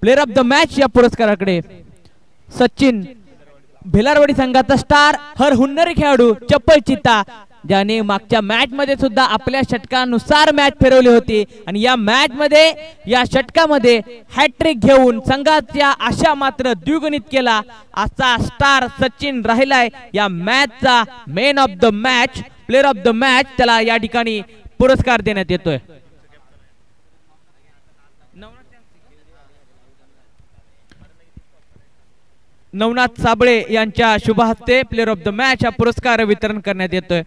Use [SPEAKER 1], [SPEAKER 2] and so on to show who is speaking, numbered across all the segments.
[SPEAKER 1] Player of the match या पुरस्काराकडे सचिन भिलारवाडी संघाचा star हर हुन्नरी खेळाडू चप्पल चित्ता, ज्याने मागच्या मॅच मध्ये सुद्धा आपल्या षटकानुसार मॅच फिरवली होती आणि या मॅच मध्ये या षटकामध्ये हॅट्रिक घेऊन संघाच्या आशा मात्र द्विगुणित केला असा स्टार सचिन राहिलाय या मॅचचा man of the match, player of the match त्याला या ठिकाणी पुरस्कार देण्यात येतोय। नवनाथ साबळे यांच्या शुभ हस्ते प्लेयर ऑफ द मॅच हा पुरस्कार वितरण करण्यात येतोय।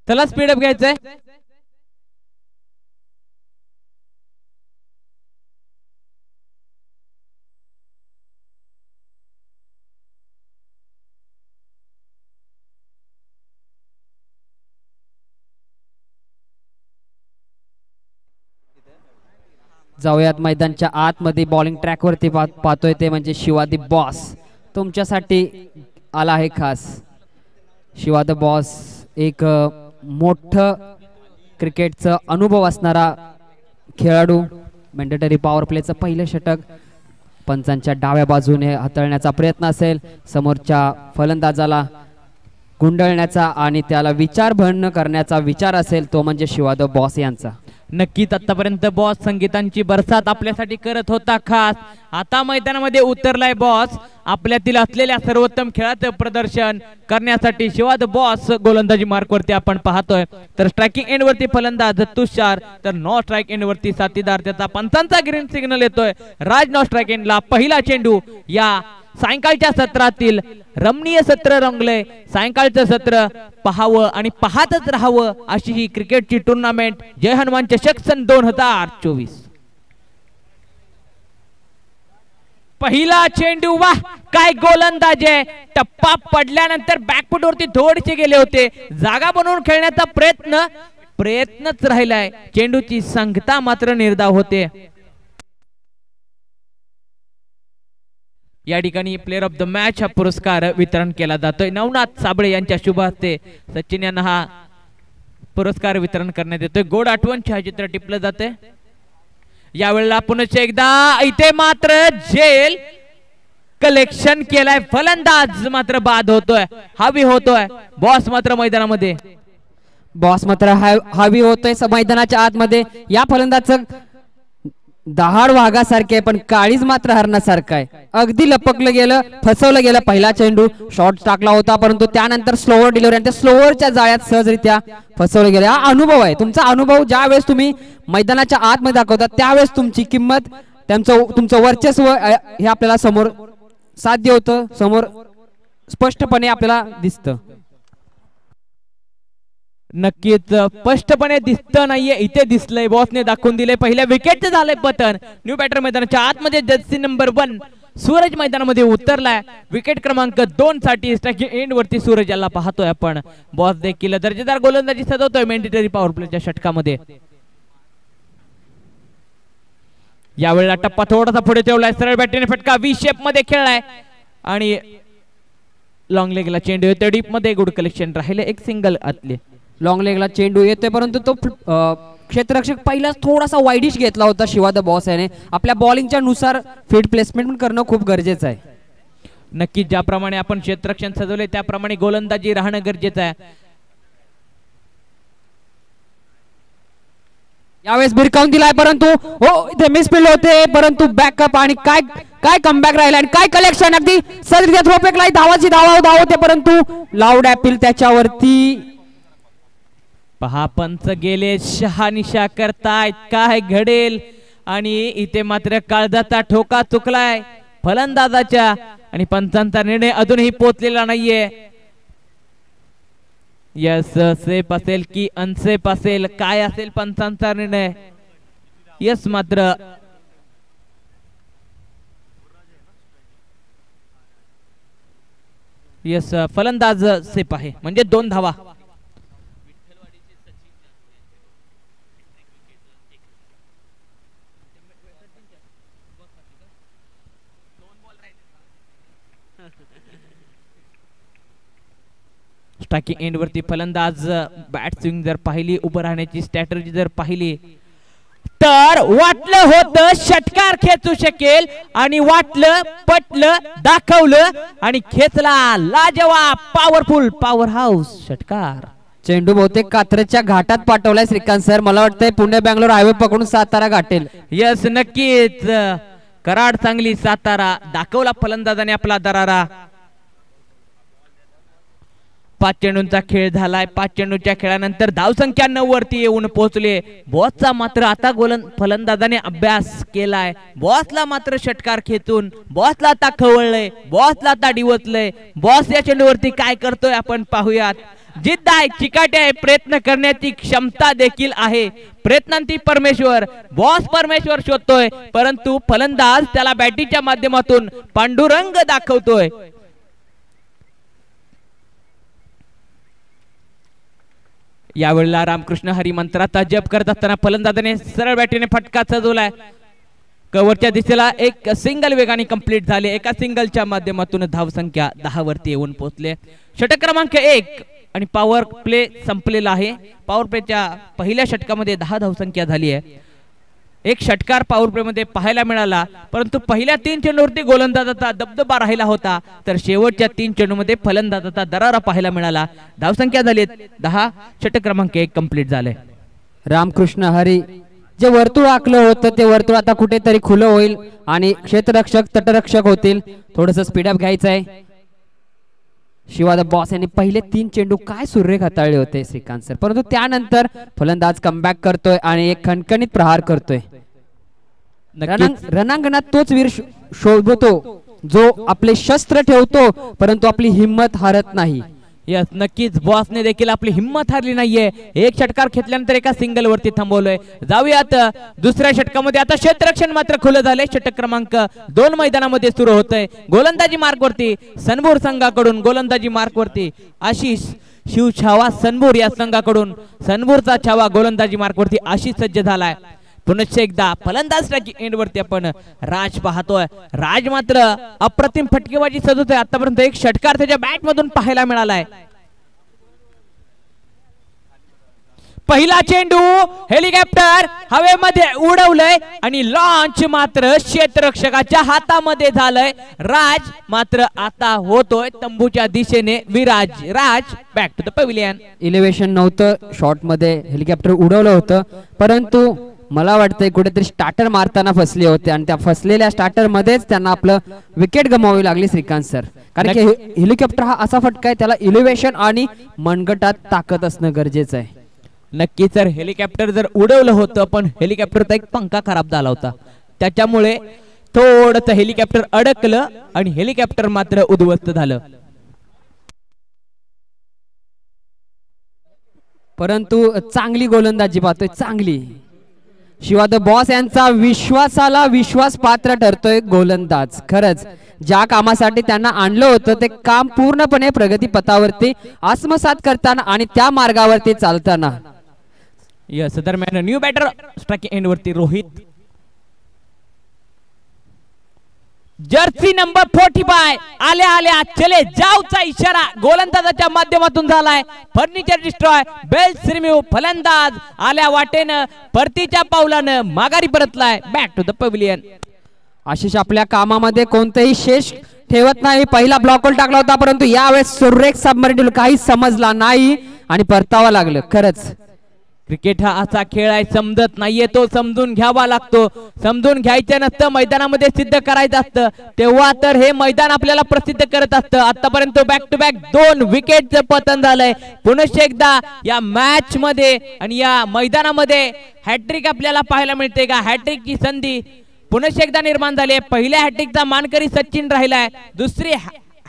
[SPEAKER 1] चला स्पीडअप घ्यायचंय।
[SPEAKER 2] जाऊयात मैदानच्या आतमध्ये बॉलिंग ट्रॅक वरती पाहतोय ते म्हणजे शिवा द बॉस तुमच्यासाठी आला आहे खास। शिवा द बॉस एक मोठं क्रिकेटचा अनुभव असणारा खेळाडू, मॅन्डेटरी पॉवर प्लेचं पहिलं षटक पंचांच्या डाव्या बाजूने हाताळण्याचा प्रयत्न असेल, समोरच्या फलंदाजाला गुंडळण्याचा आणि त्याला विचारभंग करण्याचा विचार असेल तो म्हणजे शिवा द बॉस यांचा।
[SPEAKER 1] नक्कीच आतापर्यंत बॉस संगीतांची बरसात आपल्यासाठी करत होता खास, आता मैदानामध्ये उतरलाय बॉस आपल्यातील असलेल्या सर्वोत्तम खेळाचं प्रदर्शन करण्यासाठी। शिवा द बॉस गोलंदाजी मार्क वरती आपण पाहतोय, तर स्ट्रायकिंग एंड वरती फलंदाज तुषार, तर नो स्ट्राइक एंड वरती साथीदार, त्याचा पंचांचा ग्रीन सिग्नल येतोय। राज नो स्ट्राइक एंडला पहिला चेंडू या सायंकाळच्या सत्रातील रमणीय सत्र रंगले। सायंकाळचं सत्र पाहावं आणि पाहतच राहावं अशी ही क्रिकेटची टुर्नामेंट जय हनुमान चषक सन 2024। पहिला चेंडू, वाह काय गोलंदाज आहे, टप्पा पडल्यानंतर बॅकफुट वरती थोडेसे गेले होते, जागा बनवून खेळण्याचा प्रयत्नच राहिलाय, चेंडूची संगता मात्र निर्धाव होते। या ठिकाणी प्लेयर ऑफ द मॅच हा पुरस्कार वितरण केला जातोय। नवनाथ साबळे यांच्या शुभ हस्ते सचिन यांना हा पुरस्कार वितरण करण्यात येतोय। गोड आठवण छायाचित्र टिपलं जाते। यावेळेला पुन्हा एकदा इथे मात्र जेल कलेक्शन केलाय, फलंदाज मात्र बाद होतोय, हावी होतोय, बॉस मात्र मैदानामध्ये,
[SPEAKER 2] बॉस मात्र हावी होतोय मैदानाच्या आतमध्ये। या फलंदाजचं दहाड वाघासारखे पण काळीज मात्र हरणासारखं आहे, अगदी लपकलं गेलं, फसवलं गेलं। पहिला चेंडू शॉट टाकला होता परंतु त्यानंतर स्लोवर डिलिव्हरी आणि त्या स्लोवरच्या जाळ्यात सहजरित्या फसवलं गेलं। हा अनुभव आहे तुमचा, अनुभव ज्या वेळेस तुम्ही मैदानाच्या आतमध्ये दाखवता त्यावेळेस तुमची किंमत, तुमचं वर्चस्व हे आपल्याला समोर साध्य होतं, समोर स्पष्टपणे आपल्याला दिसतं।
[SPEAKER 1] नक्कीच स्पष्टपणे दिसत नाहीये, इथे दिसलंय, बॉसने दाखवून दिले। पहिल्या विकेटचं झालंय पतन, न्यू बॅटर मैदानाच्या आतमध्ये जर्सी नंबर 1 सूरज मैदानामध्ये उतरलाय, विकेट क्रमांक 2 साठी स्ट्रायकिंग एंड वरती सूरज याला पाहतोय आपण। बॉस देखील दर्जेदार गोलंदाजी सजवतोय मॅन्डेटरी पॉवर प्लेच्या षटकामध्ये। यावेळेला टप्पा थोडासा पुढे ठेवलाय, सरळ बॅटीने फटका व्ही शेप मध्ये खेळलाय आणि लॉंग लेगला चेंडू येतोय डीप मध्ये, गुड कलेक्शन राहिले, एक सिंगल आतले।
[SPEAKER 2] लॉंग लेगला चेंडू येतोय परंतु तो क्षेत्ररक्षक पहिलाच थोडासा वाईडिश घेतला होता शिवा द बॉस याने। आपल्या बॉलिंगच्या नुसार फील्ड प्लेसमेंट करणं खूप गरजेचं आहे।
[SPEAKER 1] नक्की ज्याप्रमाणे आपण क्षेत्ररक्षण सजवले त्याप्रमाणे गोलंदाजी राहणं गरजेचं आहे।
[SPEAKER 2] यावेळेस भिरकावून दिलाय परंतु हो इथे मिसफील्ड होते, परंतु बॅकअप आणि काय कमबॅक राहिला आणि काय कलेक्शन, अगदी सदरित्या थोपेकला धावाची धाव होते परंतु लाऊड ॲपील त्याच्यावरती।
[SPEAKER 1] पहा पंच गेले, शहानिशा करतायत, काय घडेल, आणि इथे मात्र काळजाचा ठोका चुकलाय फलंदाजाच्या आणि पंचांचा निर्णय अजूनही पोचलेला नाहीये। यस सेफ असेल की अनसेफ असेल, काय असेल पंचांचा निर्णय? यस मात्र यस फलंदाज सेफ आहे, म्हणजे 2 धावा। स्ट्रायकिंग एंड वरती फलंदाज बॅट स्विंग जर पाहिली, उभं राहण्याची स्ट्रॅटर्जी जर पाहिली तर वाटलं होतं षटकार खेचू शकेल आणि वाटलं पटलं दाखवलं आणि खेचला लाजवाब पॉवरफुल पॉवर हाऊस षटकार.
[SPEAKER 2] चेंडू बहुतेक कात्रजच्या घाटात पाठवलाय श्रीकांत सर. मला वाटतंय पुणे बँगलोर हायवे पकडून सातारा गाठेल.
[SPEAKER 1] यस नक्कीच. कराड सांगली सातारा दाखवला फलंदाजाने आपला दरारा. 5 चेंडूंचा खेळ झालाय. 5 चेंडूच्या खेळानंतर धावसंख्या 9 वरती येऊन पोहोचले. बॉसचा मात्र आता फलंदाजाने अभ्यास केलाय. बॉसला मात्र षटकार खेचून बॉसला आता खवळलंय, बॉसला आता डिवचलंय. बॉस या चेंडूवरती काय करतोय आपण पाहूयात. जिद्द आहे, चिकाटी आहे, प्रयत्न करण्याची क्षमता देखील आहे. प्रयत्नांती परमेश्वर, बॉस परमेश्वर शोधतोय परंतु फलंदाज त्याला बॅटीच्या माध्यमातून पांडुरंग दाखवतोय. यावेळेला रामकृष्ण हरी मंत्राचा जप करत असताना फलंदाजाने सरळ बॅटीने फटका सजवलाय. कव्हरच्या दिशेला एक सिंगल वेगाने कंप्लीट झाले. एका सिंगलच्या माध्यमातून धावसंख्या 10 वरती येऊन पोहोचले. षटक क्रमांक 1 आणि पॉवर प्ले संपलेला आहे. पॉवर प्लेच्या पहिल्या षटकामध्ये 10 धावसंख्या झाली आहे. एक षटकार पॉवर प्ले मध्ये पाहायला मिळाला परंतु पहिल्या 3 चेंडूवरती गोलंदाजाचा दबदबा राहिला होता तर शेवटच्या 3 चेंडूमध्ये फलंदाजाचा दरारा पाहायला मिळाला. धावसंख्या झाली 10. षटक क्रमांक 1 कंप्लीट झाले.
[SPEAKER 2] रामकृष्ण हरी जे वर्तुळ आखलं होतं ते वर्तुळ आता कुठेतरी खुलं होईल आणि क्षेत्ररक्षक तटरक्षक होतील. थोडस स्पीडअप घ्यायचं आहे. शिवा द बॉस यांनी पहिले 3 चेंडू काय सुरेख हाताळले होते श्रीकांत सर, परंतु त्यानंतर फलंदाज कमबॅक करतोय आणि एक खणखणीत प्रहार करतोय. रणांगणात तोच वीर शोभतो जो आपले शस्त्र ठेवतो परंतु आपली हिंमत हारत नाही.
[SPEAKER 1] यस नक्कीच. बॉसने देखील आपली हिंमत हारली नाहीये. एक षटकार घेतल्यानंतर एका सिंगल वरती थांबवलंय. जाऊयात दुसऱ्या षटकामध्ये. आता क्षेत्ररक्षण मात्र खुलं झाले. षटक क्रमांक 2 मैदानामध्ये सुरू होतंय. गोलंदाजी मार्क वरती सनभूर संघाकडून गोलंदाजी मार्क वरती आशिष शिवछावा सनभूर या संघाकडून सनभूरचा छावा गोलंदाजी मार्क वरती आशिष सज्ज झालाय. पुनश्च एकदा फलंदाज स्ट्रायकिंग एंड वरती आपण राज पाहतोय. राज मात्र अप्रतिम फटकेबाजी सजवतोय. आतापर्यंत एक षटकार त्याच्या बॅट मधून पाहायला मिळालाय. पहिला चेंडू हेलिकॉप्टर हवेमध्ये उडवलंय आणि लॉन्च मात्र क्षेत्ररक्षकाच्या हातामध्ये झालंय. राज मात्र आता होतोय तंबूच्या दिशेने Viraj. Raj back to the pavilion.
[SPEAKER 2] Elevation नव्हतं शॉट मध्ये हेलिकॉप्टर उडवलं होतं परंतु मला वाटतंय कुठेतरी स्टार्टर मारताना फसले होते आणि त्या फसलेल्या स्टार्टर मध्येच त्यांना आपलं विकेट गमावावी लागली श्रीकांत सर. कारण की हेलिकॉप्टर हा असा फटका आहे त्याला इलेव्हेशन आणि मनगटात ताकद असणं गरजेचं आहे.
[SPEAKER 1] नक्की सर. हेलिकॉप्टर जर उडवलं होतं पण हेलिकॉप्टरचा एक पंखा खराब झाला होता त्याच्यामुळे थोडंसं हेलिकॉप्टर अडकलं आणि हेलिकॉप्टर मात्र उद्ध्वस्त झालं.
[SPEAKER 2] परंतु चांगली गोलंदाजी पाहतोय. चांगली शिवा द बॉस यांचा विश्वासाला विश्वास पात्र ठरतोय गोलंदाज. खरंच ज्या कामासाठी त्यांना आणलं होतं ते काम पूर्णपणे प्रगती पथावरती आत्मसात करताना आणि त्या मार्गावरती चालताना.
[SPEAKER 1] यस दरम्यान न्यू बॅटर स्ट्रायकिंग एंड वरती रोहित. जर्सी नंबर 45 आल्या आल्या चले जाऊचा इशारा गोलंदाजाच्या माध्यमातून झालाय. Furniture destroy bails remove. फलंदाज आल्या वाटेनं परतीच्या पावलानं माघारी परतलाय. Back to the pavilion.
[SPEAKER 2] Ashish आपल्या कामामध्ये कोणतेही शेष ठेवत नाही. पहिला ब्लॉकवर टाकला होता परंतु यावेळेस सुरेख सबमर्डिल काही समजला नाही आणि परतावा लागलं. खरंच
[SPEAKER 1] क्रिकेट हा असा खेळ आहे समजत नाहीये तो समजून घ्यावा लागतो. समजून घ्यायचं नसतं मैदानामध्ये सिद्ध करायचं असतं तेव्हा तर हे मैदान आपल्याला प्रसिद्ध करत असतं. आतापर्यंत बॅक टू बॅक 2 विकेटचं पतन झालंय. पुनश्च एकदा या मॅच मध्ये आणि या मैदानामध्ये हॅट्रिक आपल्याला पाहायला मिळते का? हॅट्रिकची संधी पुनश्च एकदा निर्माण झाली आहे. पहिल्या हॅट्रिकचा मानकरी सचिन राहिलाय. दुसरी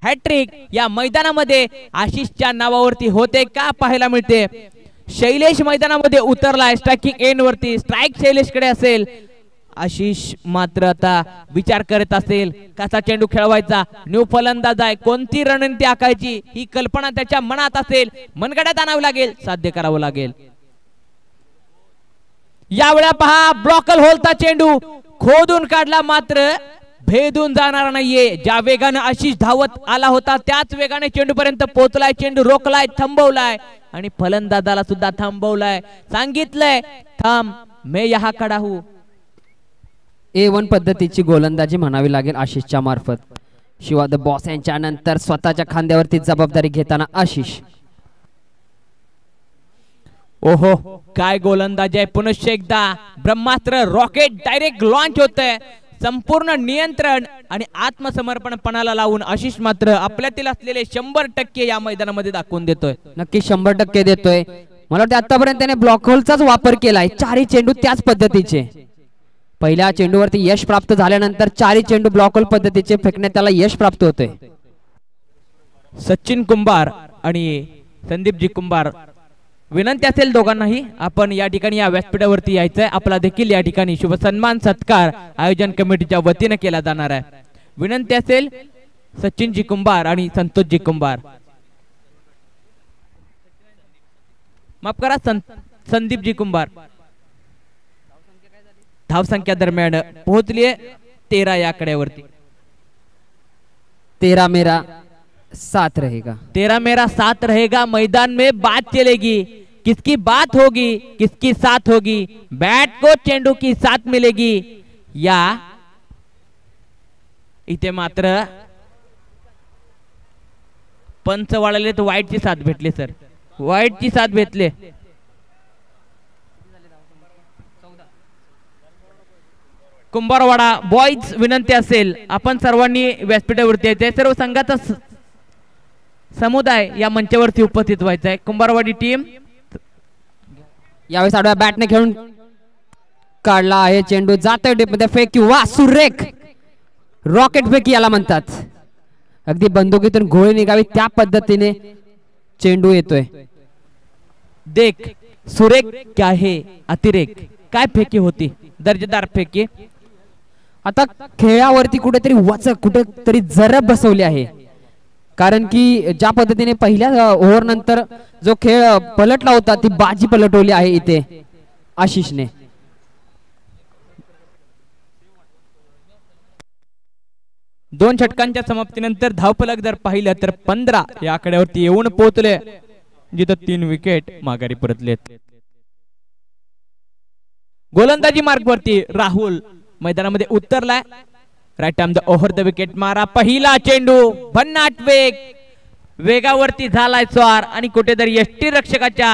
[SPEAKER 1] हॅट्रिक या मैदानामध्ये आशिषच्या नावावरती होते का पाहायला मिळते. शैलेश मैदानामध्ये उतरलाय स्ट्रायकिंग एंड वरती. स्ट्राइक शैलेश कडे असेल. आशिष मात्र आता विचार करत असेल कसा चेंडू खेळवायचा. न्यू फलंदाज आहे. कोणती रणनीती आखायची ही कल्पना त्याच्या मनात असेल. मनगड्यात आणावं लागेल. साध्य करावं लागेल. यावेळा पहा ब्लॉकल होलता चेंडू खोदून काढला मात्र भेदून जाणार नाहीये. ज्या वेगाने आशिष धावत आला होता त्याच वेगाने चेंडू पर्यंत पोहोचलाय. चेंडू रोखलाय, थांबवलाय आणि फलंदाजाला सुद्धा थांबवलाय. सांगितलंय थांब, मैं यहा खडा हूं.
[SPEAKER 2] A1 पद्धतीची गोलंदाजी म्हणावी लागेल आशिषच्या मार्फत. शिवा द बॉस यांच्या नंतर स्वतःच्या खांद्यावरती जबाबदारी घेताना आशिष.
[SPEAKER 1] ओहो, काय गोलंदाजी आहे. पुनश्च एकदा ब्रह्मास्त्र रॉकेट डायरेक्ट लॉन्च होतंय. संपूर्ण नियंत्रण आणि आत्मसमर्पणपणाला लावून आशिष मात्र आपल्यातील असलेले 100% या मैदानामध्ये दाखवून देतोय.
[SPEAKER 2] नक्की 100% देतोय. मला वाटतं आतापर्यंत त्याने ब्लॉक होलचाच वापर केलाय. चारही चेंडू त्याच पद्धतीचे. पहिल्या चेंडूवरती यश प्राप्त झाल्यानंतर चारही चेंडू ब्लॉक होल पद्धतीचे फेकण्यात त्याला यश प्राप्त होते.
[SPEAKER 1] सचिन कुंभार आणि संदीपजी कुंभार, विनंती असेल दोघांनाही आपण या ठिकाणी या व्यासपीठावरती यायचंय. आपला देखील या ठिकाणी शुभ सन्मान सत्कार आयोजन कमिटीच्या वतीने केला जाणार आहे. विनंती असेल सचिनजी कुंभार आणि संतोषजी कुंभार. माफ करा संदीपजी कुंभार. धावसंख्या दरम्यान पोहोचलीये 13 या आकड्यावरती.
[SPEAKER 2] 13 मेरा साथ रहेगा.
[SPEAKER 1] 13 मेरा साथ रहेगा. मैदान में बात चलेगी, किसकी बात होगी, किसकी साथ होगी. बैट को चेंडू की साथ मिलेगी या इथे मात्र पंच वाळले तर वाईटची साथ भेटली. सर वाईटची साथ भेटले. कुंभारवाडा बॉईज, विनंती असेल आपण सर्वांनी व्यासपीठावरती यायचंय. सर्व संघाचा समुदाय या मंचावरती उपस्थित व्हायचा आहे. कुंभारवाडी टीम
[SPEAKER 2] यावेळेस आडव्या बॅटने खेळून काढला आहे. चेंडू जातोय डीप मध्ये. फेक वा सुरेख रॉकेट फेकी याला म्हणतात. अगदी बंदुकीतून गोळी निघावी त्या पद्धतीने चेंडू येतोय.
[SPEAKER 1] देख सुरेख क्या है अतिरेक. काय फेकी होती, दर्जेदार फेकी.
[SPEAKER 2] आता खेळावरती कुठेतरी वचक, कुठेतरी जरब बसवली आहे. कारण की ज्या पद्धतीने पहिल्या ओव्हर नंतर जो खेळ पलटला होता ती बाजी पलटवली आहे इथे आशिषने.
[SPEAKER 1] दोन षटकांच्या समाप्तीनंतर धावफलक जर पाहिलं तर 15 या आकड्यावरती येऊन पोहोचले, जिथं 3 विकेट माघारी परतलेत. गोलंदाजी मार्गवरती राहुल मैदानामध्ये उतरलाय. Right arm over the wicket विकेट मारा. पहिला चेंडू भन्नाट वेग, वेगावरती झालाय स्वार आणि कुठेतरी यष्टी रक्षकाच्या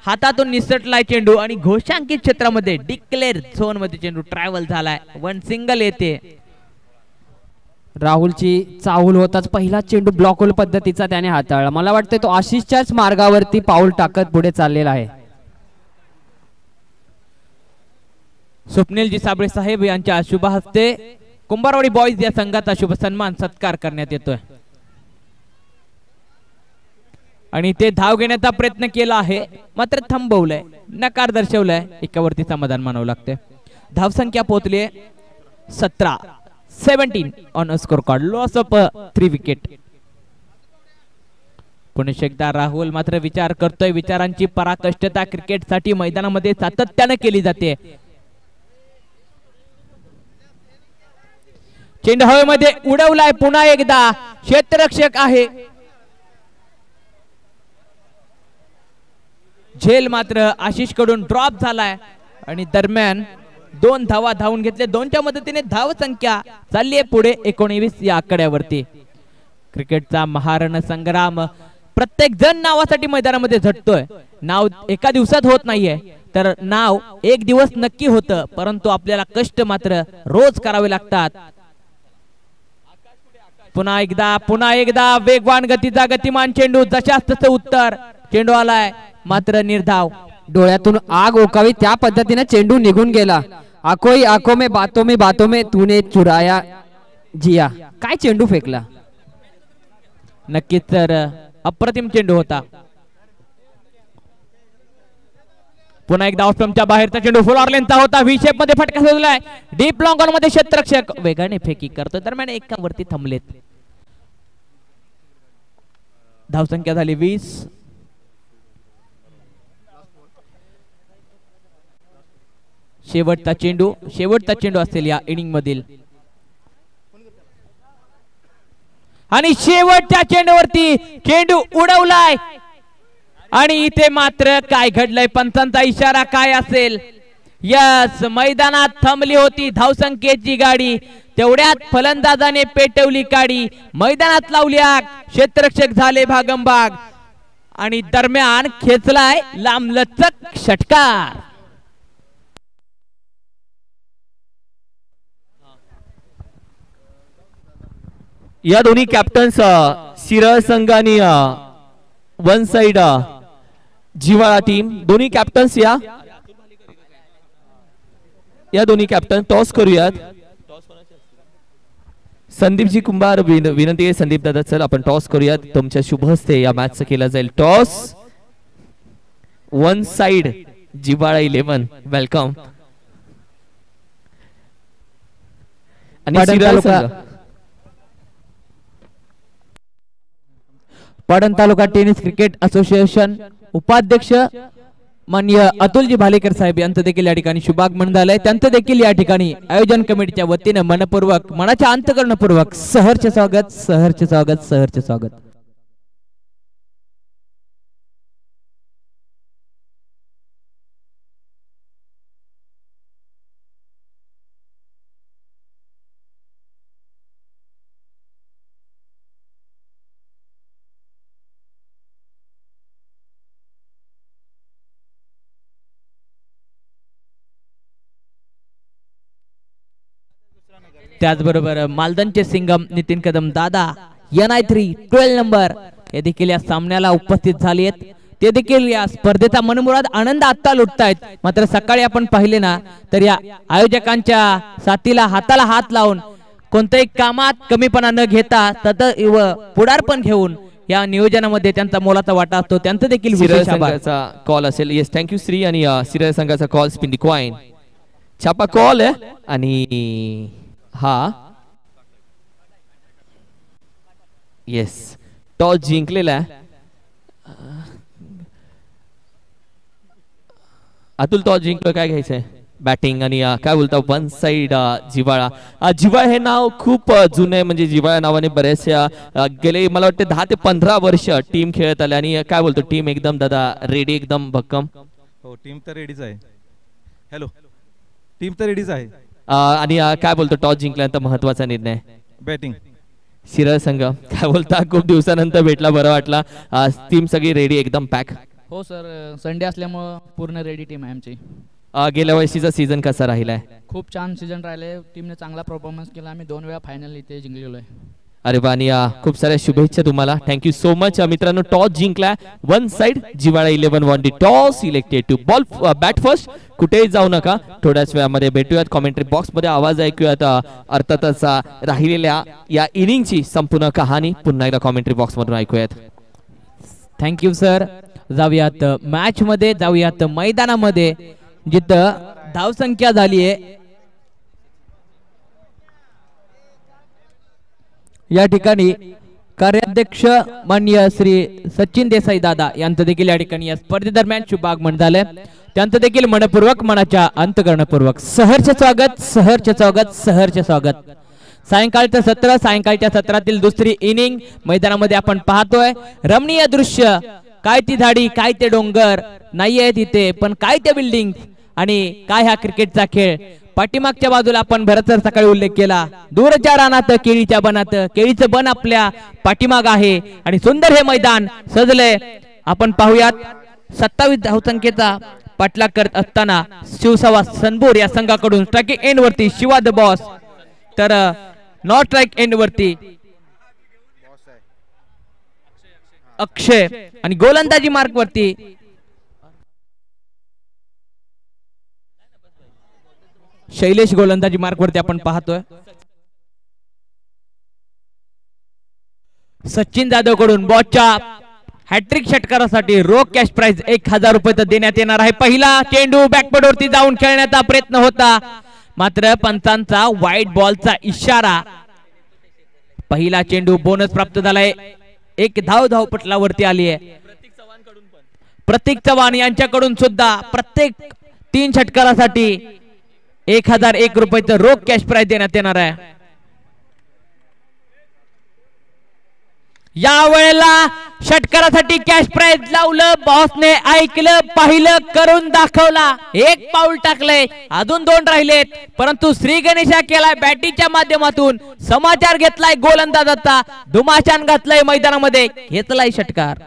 [SPEAKER 1] हातातून निसटलाय चेंडू आणि घोषांकित क्षेत्रामध्ये डिक्लेअर झोन मध्ये चेंडू ट्रॅव्हल झालाय. 1 सिंगल येते.
[SPEAKER 2] राहुलची चाहूल होताच पहिला चेंडू ब्लॉक होल पद्धतीचा त्याने हाताळला. मला वाटतं तो आशिषच्याच मार्गावरती पाऊल टाकत पुढे चाललेला आहे.
[SPEAKER 1] स्वप्नीलजी साबळे साहेब यांच्या शुभ हस्ते कुंभारवाडी बॉईज या संघाचा शुभ सन्मान सत्कार करण्यात येतोय आणि ते धाव घेण्याचा प्रयत्न केला आहे मात्र थांबवलंय, नकार दर्शवलाय. एकावरती समाधान मानावं लागतंय. धावसंख्या पोहोचली 17 on a score card. Loss of 3 wicket. पुन्हा एकदा राहुल मात्र विचार करतोय. विचारांची पराकाष्ठता क्रिकेटसाठी मैदानामध्ये सातत्याने केली जाते. चेंडू हवेमध्ये उडवलाय पुन्हा एकदा. क्षेत्ररक्षक आहे. झेल मात्र आशिष कडून ड्रॉप झालाय आणि दरम्यान 2 धावा धावून घेतले. 2च्या मदतीने धाव संख्या चालली आहे पुढे 19 या आकड्यावरती. क्रिकेटचा महारण संग्राम. प्रत्येक जण नावासाठी मैदानामध्ये झटतोय. नाव एका दिवसात होत नाहीये, तर नाव एक दिवस नक्की होतं, परंतु आपल्याला कष्ट मात्र रोज करावे लागतात. पुन्हा एकदा वेगवान गतीचा गतिमान चेंडू. जशाच तसं उत्तर. चेंडू आलाय मात्र निर्धाव.
[SPEAKER 2] डोळ्यातून आग ओकावी त्या पद्धतीने चेंडू निघून गेला. आकोई आंखों में बातों में तूने चुराया जिया. काय चेंडू फेकला.
[SPEAKER 1] नक्कीच तर अप्रतिम चेंडू होता. पुन्हा एकदा ऑफस्टंपच्या बाहेरचा चेंडू फुल ऑर्लेनचा होता. व्ही शेप मध्ये फटका सोडलाय. डीप लॉंग ऑन मध्ये क्षेत्ररक्षक वेगाने फेकी करतो. दरम्यान एकावरती थांबलेत. धावसंख्या झाली 20. शेवटचा चेंडू असेल या इनिंग मधील. आणि शेवटच्या चेंडूवरती चेंडू उडवलाय आणि इथे मात्र काय घडलंय, पंचांचा इशारा काय असेल? यस, मैदानात थांबली होती धावसंख्येची गाडी, तेवढ्यात फलंदाजाने पेटवली काडी, मैदानात लावली आग, क्षेत्ररक्षक झाले भागंभाग आणि दरम्यान खेचलाय लांबलचक षटकार.
[SPEAKER 3] या दोन्ही कॅप्टन्स शिरळ संघ आणि वन साइड जिवाळा टीम, दोन्ही कॅप्टन्स या दोन्ही कॅप्टन टॉस करूयात. संदीपजी कुंभार विनंती आहे, संदीप दादा सर आपण टॉस करूयात, तुमच्या शुभ हस्ते या मॅचचं केलं जाईल टॉस. वन साइड जिवाळा 11 वेलकम. आणि
[SPEAKER 1] पाटण तालुका टेनिस क्रिकेट असोसिएशन उपाध्यक्ष माननीय अतुलजी भालेकर साहेब यांचं देखील या ठिकाणी शुभागमन झालंय. त्यांचं देखील या ठिकाणी आयोजन कमिटीच्या वतीने मनपूर्वक, मनाच्या अंतःकरणपूर्वक सहर्ष स्वागत, सहर्ष स्वागत, सहर्ष स्वागत. त्याचबरोबर मालदनचे सिंगम नितीन कदम दादा NI3 12 नंबर हे देखील या सामन्याला उपस्थित झाले आहेत. ते देखील या स्पर्धेचा मनमुराद आनंद आता लुटतायत. मात्र सकाळी आपण पाहिले ना तर या आयोजकांच्या साथीला हाताला हात लावून कोणत्याही कामात कमीपणा न घेता सतत पुढारपण घेऊन या नियोजनामध्ये त्यांचा मोलाचा वाटा असतो. त्यांचं देखील विशेष आभार.
[SPEAKER 3] कॉल असेल. Yes, thank you Shri. आणि शिरळ संघाचा कॉल स्पिन दी कॉइन छापा कॉल आहे आणि हा येस टॉस जिंकलेला आहे. अतुल टॉस जिंकलो, काय घ्यायचंय? बॅटिंग. आणि काय बोलता वन साइड जिवाळा. जिवाळा हे नाव खूप जुनं आहे, म्हणजे जिवाळा नावाने बऱ्याचशा गेले मला वाटतं 10 ते 15 वर्ष टीम खेळत आले. आणि काय बोलतो टीम एकदम दादा रेडी, एकदम भक्कम?
[SPEAKER 4] हो, टीम तर रेडीच आहे. हॅलो, टीम तर रेडीच आहे.
[SPEAKER 3] आणि काय बोलतो टॉस जिंकल्यानंतर महत्वाचा निर्णय
[SPEAKER 4] बॅटिंग.
[SPEAKER 3] शिरळ संघ काय बोलता, खूप दिवसानंतर भेटला, बरं वाटला. टीम सगळी रेडी, एकदम पॅक?
[SPEAKER 5] हो सर, संडे असल्यामुळे पूर्ण रेडी टीम आहे आमची.
[SPEAKER 3] गेल्या वर्षीचा सीझन कसा राहिलाय?
[SPEAKER 5] खूप छान सीझन राहिले, टीमने चांगला परफॉर्मन्स केला, आम्ही 2 वेळा फायनल इथे जिंकलेलो आहे.
[SPEAKER 3] अरे वाणी, खूप साऱ्या शुभेच्छा तुम्हाला. Thank you so much. मित्रांनो, टॉस जिंकला वन साइड जिवाळा 11 won the toss, elected to bowl bat first. कुठेही जाऊ नका, थोड्याच वेळामध्ये भेटूयात. कॉमेंट्री बॉक्स मध्ये आवाज ऐकूयात अर्थातच राहिलेल्या या इनिंगची संपूर्ण कहाणी पुन्हा एकदा कॉमेंट्री बॉक्स मधून ऐकूयात.
[SPEAKER 1] Thank you sir. जाऊयात मॅच मध्ये, जाऊयात मैदानामध्ये जिथं धावसंख्या झाली आहे. या ठिकाणी कार्याध्यक्ष माननीय श्री सचिन देसाई दादा यांचं देखील या ठिकाणी या स्पर्धेदरम्यान शुभागमन झालंय. त्यांचं देखील मनपूर्वक, मनाच्या अंतःकरणपूर्वक सहर्ष स्वागत, सहर्ष स्वागत, सहर्ष स्वागत. सायंकाळचं सत्र, सायंकाळच्या सत्रातील दुसरी इनिंग मैदानामध्ये आपण पाहतोय. रमणीय दृश्य, काय ती झाडी, काय ते डोंगर नाहीये तिथे, पण काय ते बिल्डिंग आणि काय हा क्रिकेटचा खेळ. पाठीमागच्या बाजूला आपण भरसर सकाळी उल्लेख केला, दूरच्या रानात केळीच्या बनात, केळीचं बन आपल्या पाठीमाग आहे आणि सुंदर हे मैदान सजलंय. आपण पाहूयात 27 धावसंख्येचा पाठलाग करत असताना शिवसवा सनबोर या संघाकडून स्ट्राइकिंग एंड वरती शिवा द बॉस, तर नॉट स्ट्राइक एंड वरती अक्षय आणि गोलंदाजी मार्क वरती शैलेश गोलंदाजी मार्क वरती आपण पाहतोय. सचिन जाधव कडून बॉलच्या हॅट्रिक षटकारासाठी रोख कॅश प्राइज 1000 रुपये तर देण्यात येणार आहे. पहिला चेंडू बॅकवर्ड वरती जाऊन खेळण्याचा प्रयत्न होता, मात्र पंचांचा वाईट बॉलचा इशारा. पहिला चेंडू बोनस प्राप्त झालाय. 1 धाव धावपटलावरती आली आहे. प्रतीक चव्हाण यांच्याकडून सुद्धा प्रत्येक 3 षटकारासाठी 1001 रुपयाचं रोख कॅश प्राइज देण्यात येणार आहे. या वेळेला षटकारासाठी कॅश प्राइज लावलं बॉसने, ऐकलं पाहिलं करून दाखवला, एक पाऊल टाकलंय, अजून 2 राहिलेत, परंतु श्री गणेशा केलाय बॅटिंगच्या माध्यमातून, समाचार घेतलाय गोलंदाजाचा, धुमाशान घातलाय मैदानामध्ये, घेतलाय षटकार.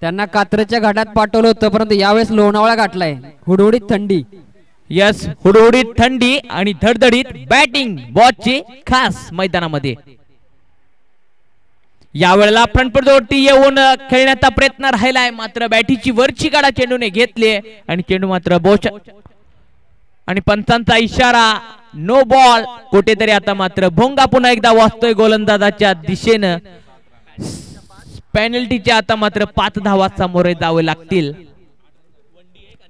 [SPEAKER 2] त्यांना कात्रच्या घाटात पाठवलं होतं परंतु यावेळेस लोणावळा गाठलाय. हुडहुडीत थंडी.
[SPEAKER 1] यस, हुडहुडीत थंडी आणि धडधडीत बॅटिंग बॉसची खास मैदानामध्ये. यावेळेला फ्रंटफुटवरती येऊन खेळण्याचा प्रयत्न राहिलाय, मात्र बॅटीची वरची काढा चेंडूने घेतली आणि चेंडू मात्र बोच आणि पंचांचा इशारा नो बॉल. कुठेतरी आता मात्र भोंगा पुन्हा एकदा वाजतोय गोलंदाजाच्या दिशेनं. पेनल्टीच्या आता मात्र 5 धावा सामोरे जावे लागतील.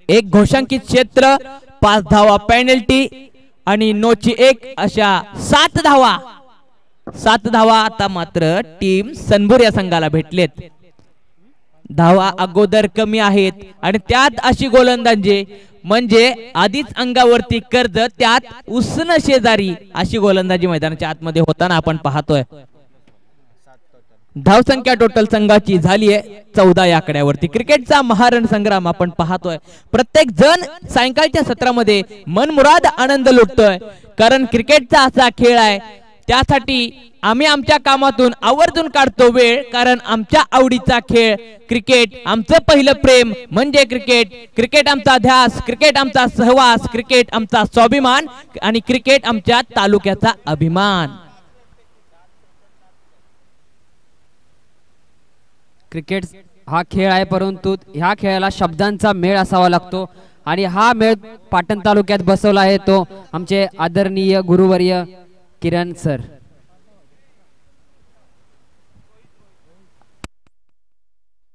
[SPEAKER 1] एक घोषांकित क्षेत्र, 5 धावा पेनल्टी आणि नोची 1 अशा 7 धावा. 7 धावा आता मात्र टीम सनबूर या संघाला भेटलेत. धावा अगोदर कमी आहेत आणि त्यात अशी गोलंदाजी म्हणजे आधीच अंगावरती कर्ज, त्यात उष्ण शेजारी अशी गोलंदाजी मैदानाच्या आतमध्ये होताना आपण पाहतोय. धावसंख्या टोटल संघाची झाली आहे 14 या आकड्यावरती. क्रिकेटचा महारण संग्राम आपण पाहतोय. प्रत्येक जण सायंकाळच्या सत्रामध्ये मनमुराद आनंद लुटतोय, कारण क्रिकेटचा असा खेळ आहे. त्यासाठी आम्ही आमच्या कामातून आवर्जून काढतो वेळ, कारण आमच्या आवडीचा खेळ क्रिकेट, आमचं पहिलं प्रेम म्हणजे क्रिकेट. क्रिकेट आमचा ध्यास, क्रिकेट आमचा सहवास, क्रिकेट आमचा स्वाभिमान आणि क्रिकेट आमच्या तालुक्याचा अभिमान.
[SPEAKER 2] क्रिकेट हा खेळ आहे परंतु ह्या खेळाला शब्दांचा मेळ असावा लागतो आणि हा मेळ पाटण तालुक्यात बसवला आहे तो आमचे आदरणीय गुरुवर्य किरण सर.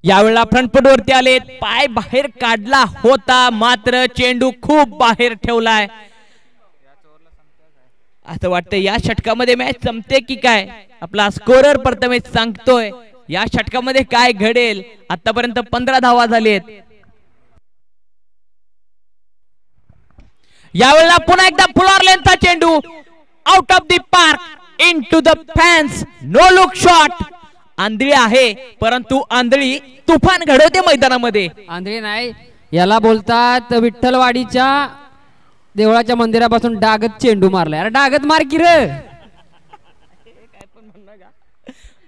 [SPEAKER 1] यावेळेला फ्रंटफुट वरती आले, पाय बाहेर काढला होता मात्र चेंडू खूप बाहेर ठेवलाय. असं वाटतं या षटकामध्ये मॅच संपते की काय. आपला स्कोरर प्रथमेश सांगतोय या षटकामध्ये काय घडेल. आतापर्यंत 15 धावा झालेत. यावेळेला पुन्हा एकदा फुलार लेनचा चेंडू out of the park into the fans. No look shot. आंधळी आहे परंतु आंधळी तुफान घडवते मैदानामध्ये.
[SPEAKER 2] आंधळी नाही, याला बोलतात विठ्ठलवाडीच्या देवळाच्या मंदिरापासून डागत चेंडू मारलाय. अरे डागत मार की रे.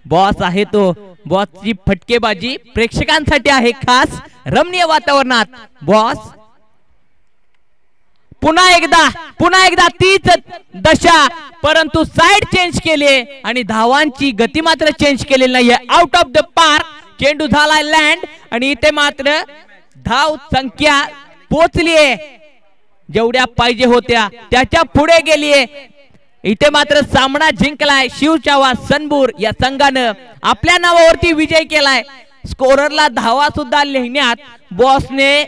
[SPEAKER 1] बॉस आहे तो. बॉसची फटकेबाजी प्रेक्षकांसाठी आहे खास रमणीय वातावरणात. बॉस पुन्हा एकदा तीच दशा, परंतु साइड चेंज केले आणि धावांची गती मात्र चेंज केलेली नाहीये. आउट ऑफ द पार्क चेंडू झालाय लँड आणि इथे मात्र धाव संख्या पोचलीये जेवढ्या पाहिजे होत्या त्याच्या पुढे गेलीये. इथे मात्र सामना जिंकलाय शिवचावा सनबूर या संघानं. आपल्या नावावरती विजय केलाय. स्कोररला धावा सुद्धा लिहिण्यात बॉसने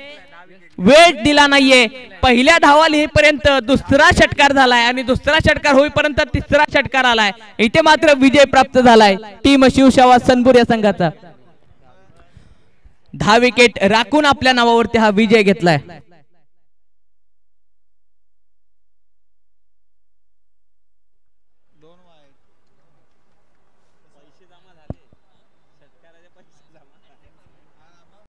[SPEAKER 1] वेळ दिला नाहीये. पहिल्या धावा लिहिपर्यंत दुसरा षटकार झालाय आणि दुसरा षटकार होईपर्यंत तिसरा षटकार आलाय. इथे मात्र विजय प्राप्त झालाय टीम शिवशावा सनबूर या संघाचा. 10 विकेट राखून आपल्या नावावरती हा विजय घेतलाय.